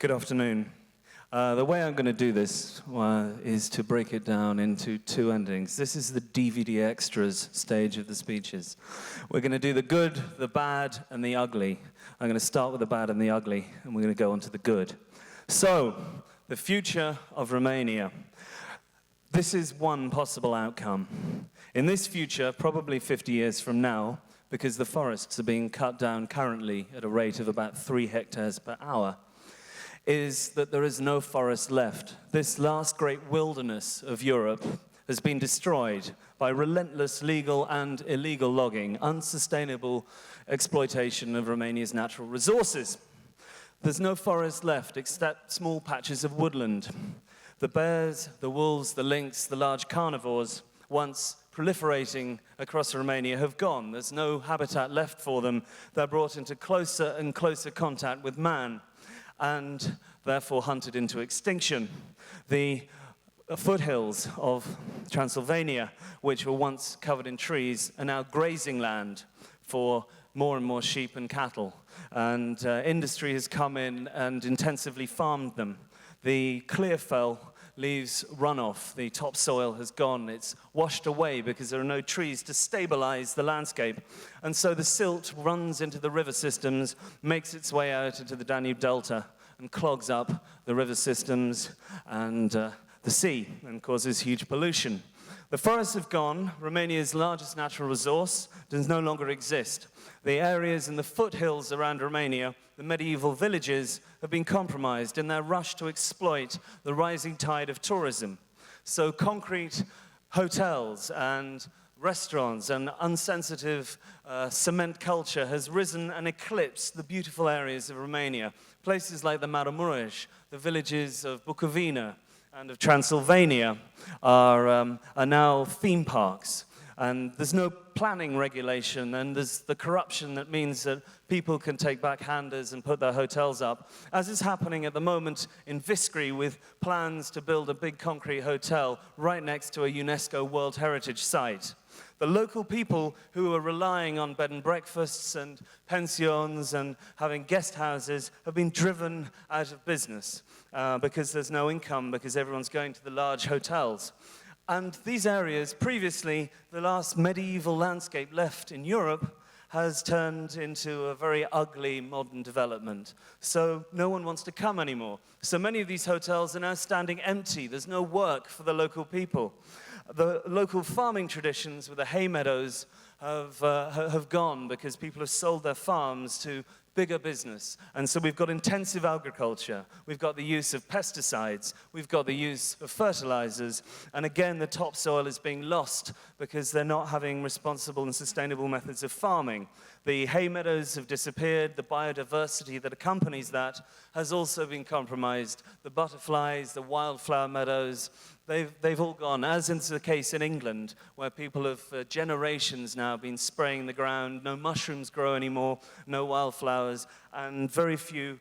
Good afternoon. The way I'm going to do this is to break it down into two endings. This is the DVD extras stage of the speeches. We're going to do the good, the bad, and the ugly. I'm going to start with the bad and the ugly, and we're going to go on to the good. So, the future of Romania. This is one possible outcome. In this future, probably 50 years from now, because the forests are being cut down currently at a rate of about 3 hectares per hour, is that there is no forest left. This last great wilderness of Europe has been destroyed by relentless legal and illegal logging, unsustainable exploitation of Romania's natural resources. There's no forest left except small patches of woodland. The bears, the wolves, the lynx, the large carnivores, once proliferating across Romania, have gone. There's no habitat left for them. They're brought into closer and closer contact with man, and therefore hunted into extinction. The foothills of Transylvania, which were once covered in trees, are now grazing land for more and more sheep and cattle. And industry has come in and intensively farmed them. The Clearfell leaves runoff. The topsoil has gone. It's washed away because there are no trees to stabilize the landscape. And so the silt runs into the river systems, makes its way out into the Danube Delta, and clogs up the river systems and the sea, and causes huge pollution. The forests have gone. Romania's largest natural resource does no longer exist. The areas in the foothills around Romania, the medieval villages, have been compromised in their rush to exploit the rising tide of tourism. So concrete hotels and restaurants and unsensitive cement culture has risen and eclipsed the beautiful areas of Romania. Places like the Maramureș, the villages of Bukovina and of Transylvania are now theme parks. And there's no planning regulation, and there's the corruption that means that people can take backhanders and put their hotels up, as is happening at the moment in Viskri with plans to build a big concrete hotel right next to a UNESCO World Heritage Site. The local people who are relying on bed and breakfasts and pensions and having guest houses have been driven out of business because there's no income, because everyone's going to the large hotels. And these areas, previously the last medieval landscape left in Europe, has turned into a very ugly modern development. So no one wants to come anymore. So many of these hotels are now standing empty. There's no work for the local people. The local farming traditions with the hay meadows have gone because people have sold their farms to bigger business. And so we've got intensive agriculture, we've got the use of pesticides, we've got the use of fertilizers, and again the topsoil is being lost because they're not having responsible and sustainable methods of farming. The hay meadows have disappeared, the biodiversity that accompanies that has also been compromised. The butterflies, the wildflower meadows, they've all gone, as is the case in England, where people have for generations now been spraying the ground. No mushrooms grow anymore, no wildflowers, and very few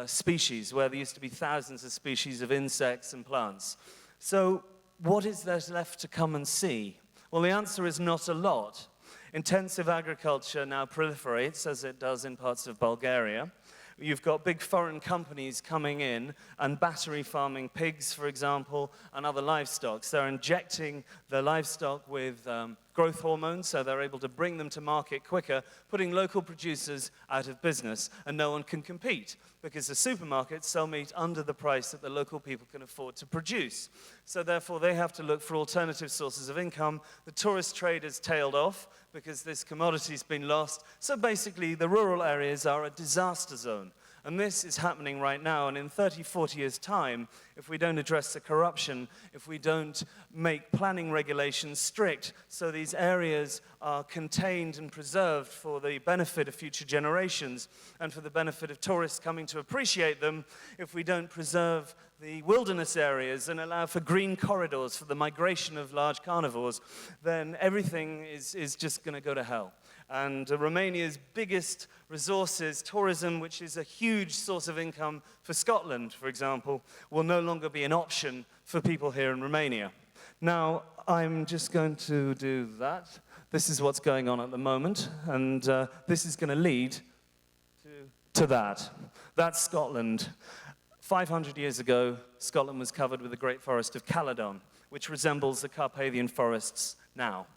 species, where there used to be thousands of species of insects and plants. So what is there left to come and see? Well, the answer is not a lot. Intensive agriculture now proliferates, as it does in parts of Bulgaria. You've got big foreign companies coming in and battery farming pigs, for example, and other livestock. So they're injecting the livestock with growth hormones, so they're able to bring them to market quicker, putting local producers out of business, and no one can compete because the supermarkets sell meat under the price that the local people can afford to produce. So therefore, they have to look for alternative sources of income. The tourist trade has tailed off because this commodity's been lost. So basically, the rural areas are a disaster zone. And this is happening right now, and in 30, 40 years' time, if we don't address the corruption, if we don't make planning regulations strict so these areas are contained and preserved for the benefit of future generations and for the benefit of tourists coming to appreciate them, if we don't preserve the wilderness areas and allow for green corridors for the migration of large carnivores, then everything is just going to go to hell. And Romania's biggest resources, tourism, which is a huge source of income for Scotland, for example, will no longer be an option for people here in Romania. Now, I'm just going to do that. This is what's going on at the moment, and this is going to lead to that. That's Scotland. 500 years ago, Scotland was covered with the Great Forest of Caledon, which resembles the Carpathian forests now.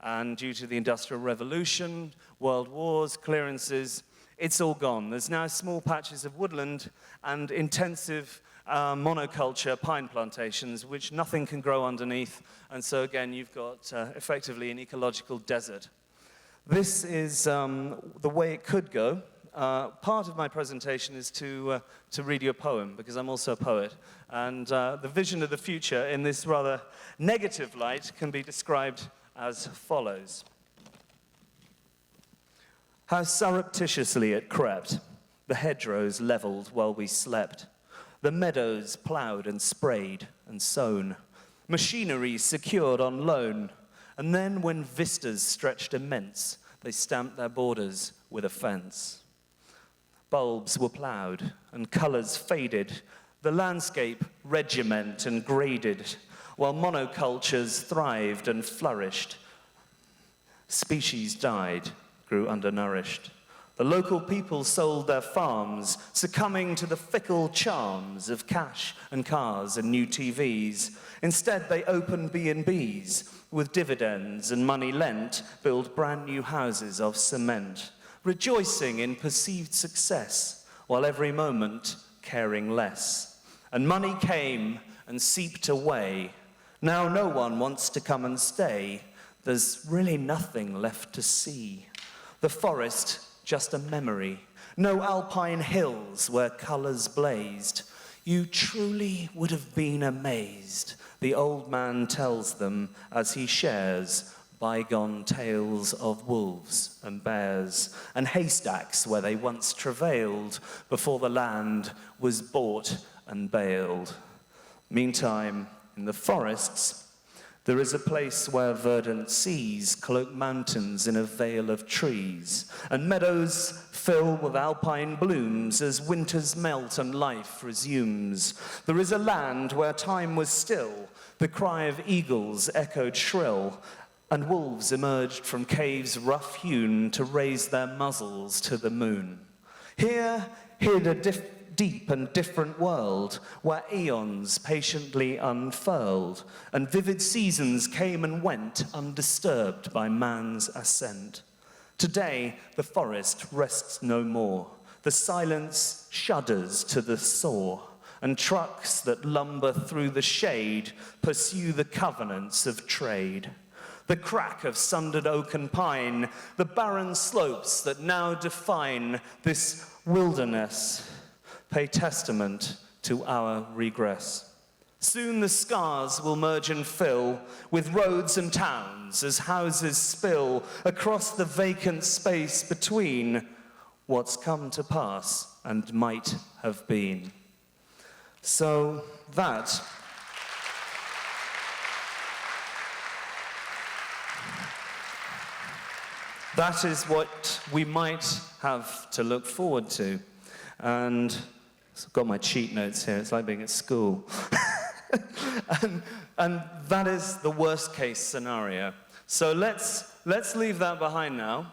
And due to the Industrial Revolution, world wars, clearances, it's all gone. There's now small patches of woodland and intensive monoculture pine plantations, which nothing can grow underneath. And so again, you've got effectively an ecological desert. This is the way it could go. Part of my presentation is to read you a poem, because I'm also a poet. And the vision of the future in this rather negative light can be described as follows. How surreptitiously it crept, the hedgerows levelled while we slept, the meadows ploughed and sprayed and sown, machinery secured on loan, and then when vistas stretched immense, they stamped their borders with a fence. Bulbs were ploughed and colours faded, the landscape regiment and graded, while monocultures thrived and flourished. Species died, grew undernourished. The local people sold their farms, succumbing to the fickle charms of cash and cars and new TVs. Instead, they opened B&Bs with dividends and money lent, build brand new houses of cement, rejoicing in perceived success, while every moment caring less. And money came and seeped away. Now no one wants to come and stay. There's really nothing left to see. The forest, just a memory. No alpine hills where colours blazed. You truly would have been amazed, the old man tells them as he shares bygone tales of wolves and bears and haystacks where they once travailed before the land was bought and baled. Meantime, in the forests, there is a place where verdant seas cloak mountains in a veil of trees, and meadows fill with alpine blooms as winters melt and life resumes. There is a land where time was still, the cry of eagles echoed shrill, and wolves emerged from caves rough-hewn to raise their muzzles to the moon. Here hid a deep and different world where eons patiently unfurled and vivid seasons came and went undisturbed by man's ascent. Today, the forest rests no more. The silence shudders to the saw, and trucks that lumber through the shade pursue the covenants of trade. The crack of sundered oak and pine, the barren slopes that now define this wilderness, pay testament to our regress. Soon the scars will merge and fill with roads and towns as houses spill across the vacant space between what's come to pass and might have been. So that is what we might have to look forward to. And I've got my cheat notes here. It's like being at school. and that is the worst case scenario. So let's leave that behind now,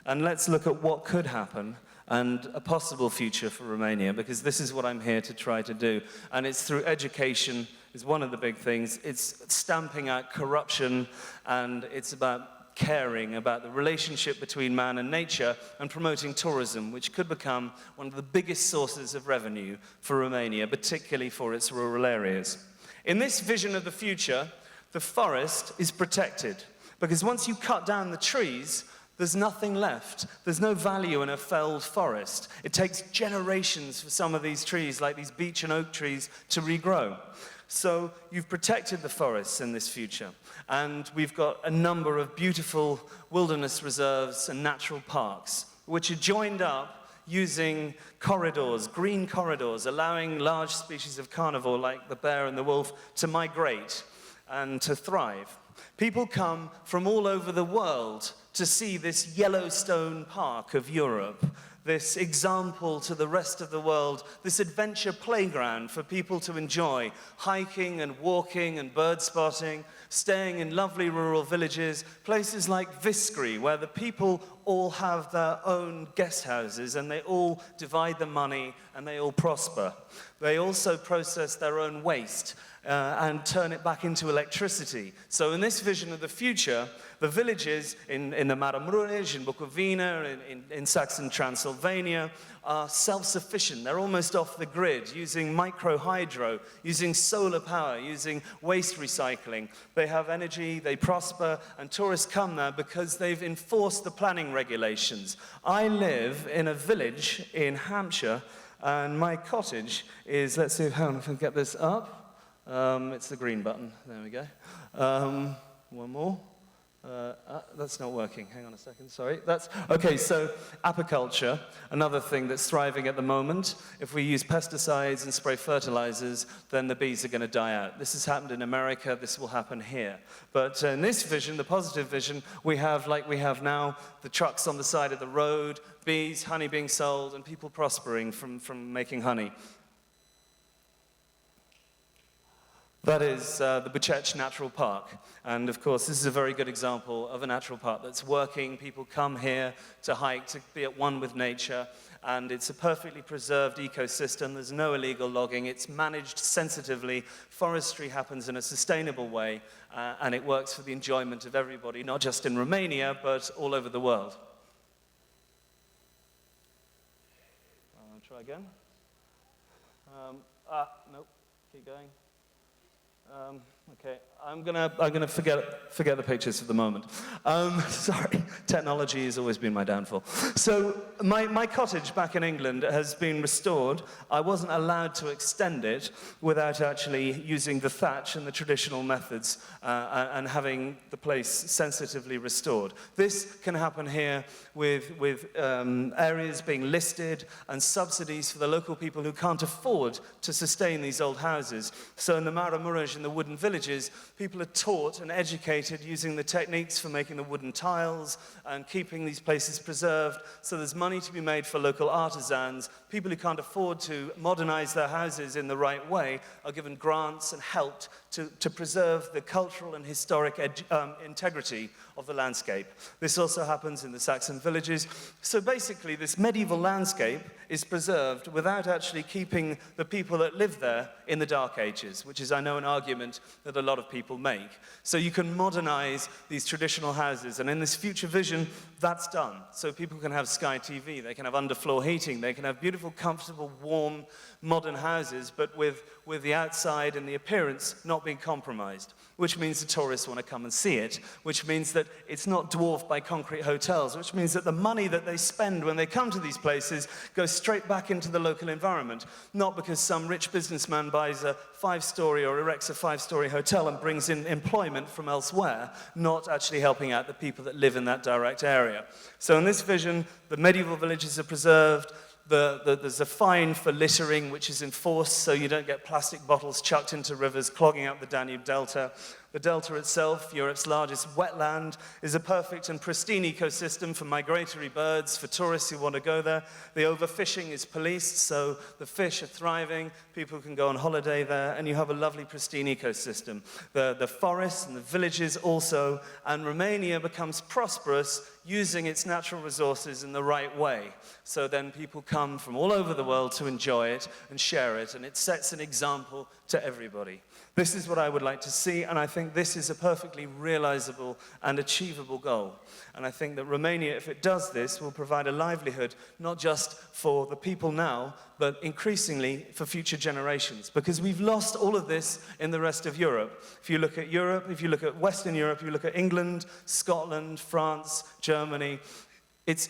and let's look at what could happen and a possible future for Romania, because this is what I'm here to try to do. And it's through education is one of the big things. It's stamping out corruption, and it's about caring about the relationship between man and nature and promoting tourism, which could become one of the biggest sources of revenue for Romania, particularly for its rural areas. In this vision of the future, the forest is protected, because once you cut down the trees, there's nothing left. There's no value in a felled forest. It takes generations for some of these trees, like these beech and oak trees, to regrow. So you've protected the forests in this future. And we've got a number of beautiful wilderness reserves and natural parks, which are joined up using corridors, green corridors, allowing large species of carnivore like the bear and the wolf to migrate and to thrive. People come from all over the world to see this Yellowstone Park of Europe, this example to the rest of the world, this adventure playground for people to enjoy, hiking and walking and bird spotting, staying in lovely rural villages, places like Viskri, where the people all have their own guest houses and they all divide the money and they all prosper. They also process their own waste and turn it back into electricity. So in this vision of the future, the villages in the Maramureș, in Bukovina, in Saxon Transylvania are self-sufficient. They're almost off the grid, using micro-hydro, using solar power, using waste recycling. They have energy, they prosper, and tourists come there because they've enforced the planning regulations. I live in a village in Hampshire, and my cottage is, let's see if I can get this up. It's the green button. There we go. One more. That's not working. Hang on a second. Sorry. Okay. So apiculture, another thing that's thriving at the moment. If we use pesticides and spray fertilizers, then the bees are going to die out. This has happened in America. This will happen here. But in this vision, the positive vision, we have, like we have now, the trucks on the side of the road, bees, honey being sold, and people prospering from making honey. That is the Bucharest Natural Park. And of course, this is a very good example of a natural park that's working. People come here to hike, to be at one with nature. And it's a perfectly preserved ecosystem. There's no illegal logging. It's managed sensitively. Forestry happens in a sustainable way. And it works for the enjoyment of everybody, not just in Romania, but all over the world. Try again. Nope. Keep going. Okay, I'm gonna forget the pictures for the moment. Sorry, technology has always been my downfall. So my cottage back in England has been restored. I wasn't allowed to extend it without actually using the thatch and the traditional methods and having the place sensitively restored. This can happen here with areas being listed and subsidies for the local people who can't afford to sustain these old houses. So in the Maramureș, in the wooden villages, people are taught and educated using the techniques for making the wooden tiles and keeping these places preserved. So there's money to be made for local artisans. People who can't afford to modernize their houses in the right way are given grants and helped to preserve the cultural and historic integrity of the landscape. This also happens in the Saxon villages. So basically, this medieval landscape is preserved without actually keeping the people that live there in the Dark Ages, which is, I know, an argument that a lot of people make. So you can modernize these traditional houses, and in this future vision, that's done. So people can have Sky TV, they can have underfloor heating, they can have beautiful, comfortable, warm, modern houses, but with the outside and the appearance not being compromised, which means the tourists want to come and see it, which means that it's not dwarfed by concrete hotels, which means that the money that they spend when they come to these places goes straight back into the local environment, not because some rich businessman buys a 5-story or erects a 5-story hotel and brings in employment from elsewhere, not actually helping out the people that live in that direct area. So in this vision, the medieval villages are preserved. There's a fine for littering, which is enforced so you don't get plastic bottles chucked into rivers, clogging up the Danube Delta. The Delta itself, Europe's largest wetland, is a perfect and pristine ecosystem for migratory birds, for tourists who want to go there. The overfishing is policed, so the fish are thriving, people can go on holiday there, and you have a lovely, pristine ecosystem. The forests and the villages also, and Romania becomes prosperous using its natural resources in the right way. So then people come from all over the world to enjoy it and share it, and it sets an example to everybody. This is what I would like to see, and I think this is a perfectly realizable and achievable goal. And I think that Romania, if it does this, will provide a livelihood not just for the people now, but increasingly for future generations. Because we've lost all of this in the rest of Europe. If you look at Europe, if you look at Western Europe, you look at England, Scotland, France, Germany, it's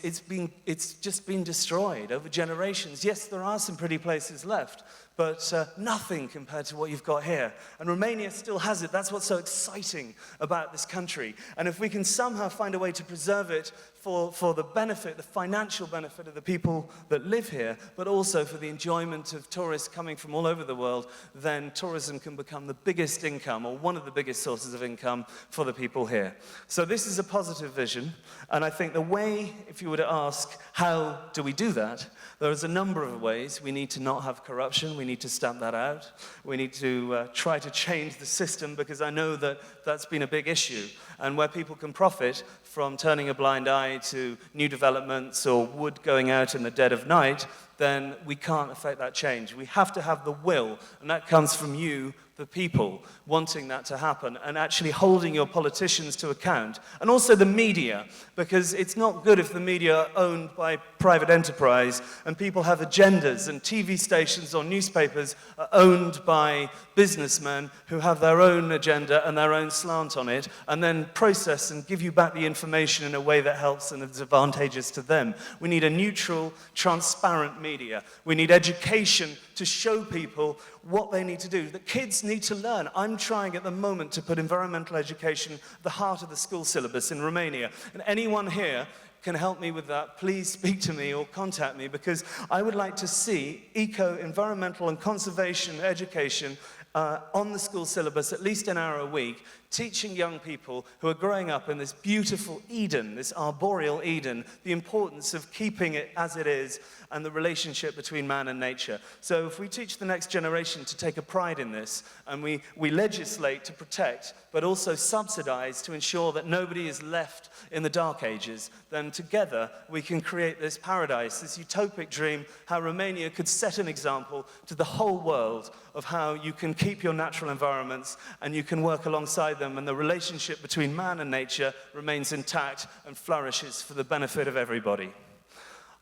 just been destroyed over generations. Yes, there are some pretty places left, but nothing compared to what you've got here. And Romania still has it. That's what's so exciting about this country. And if we can somehow find a way to preserve it for the benefit, the financial benefit of the people that live here, but also for the enjoyment of tourists coming from all over the world, then tourism can become the biggest income, or one of the biggest sources of income for the people here. So this is a positive vision, and I think the way, if you were to ask, how do we do that? There's a number of ways. We need to not have corruption. We need to stamp that out. We need to try to change the system, because I know that that's been a big issue. And where people can profit from turning a blind eye to new developments or wood going out in the dead of night, then we can't affect that change. We have to have the will, and that comes from you, the people, wanting that to happen and actually holding your politicians to account. And also the media, because it's not good if the media are owned by private enterprise and people have agendas, and TV stations or newspapers are owned by businessmen who have their own agenda and their own slant on it, and then process and give you back the information in a way that helps and is advantageous to them. We need a neutral, transparent media. We need education to show people what they need to do. The kids need to learn. I'm trying at the moment to put environmental education at the heart of the school syllabus in Romania. And anyone here can help me with that, please speak to me or contact me, because I would like to see environmental and conservation education on the school syllabus at least an hour a week, teaching young people who are growing up in this beautiful Eden, this arboreal Eden, the importance of keeping it as it is and the relationship between man and nature. So if we teach the next generation to take a pride in this, and we legislate to protect, but also subsidize to ensure that nobody is left in the dark ages, then together we can create this paradise, this utopic dream, how Romania could set an example to the whole world of how you can keep your natural environments and you can work alongside them, and the relationship between man and nature remains intact and flourishes for the benefit of everybody.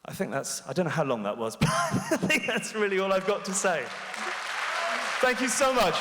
I don't know how long that was, but I think that's really all I've got to say. Thank you so much.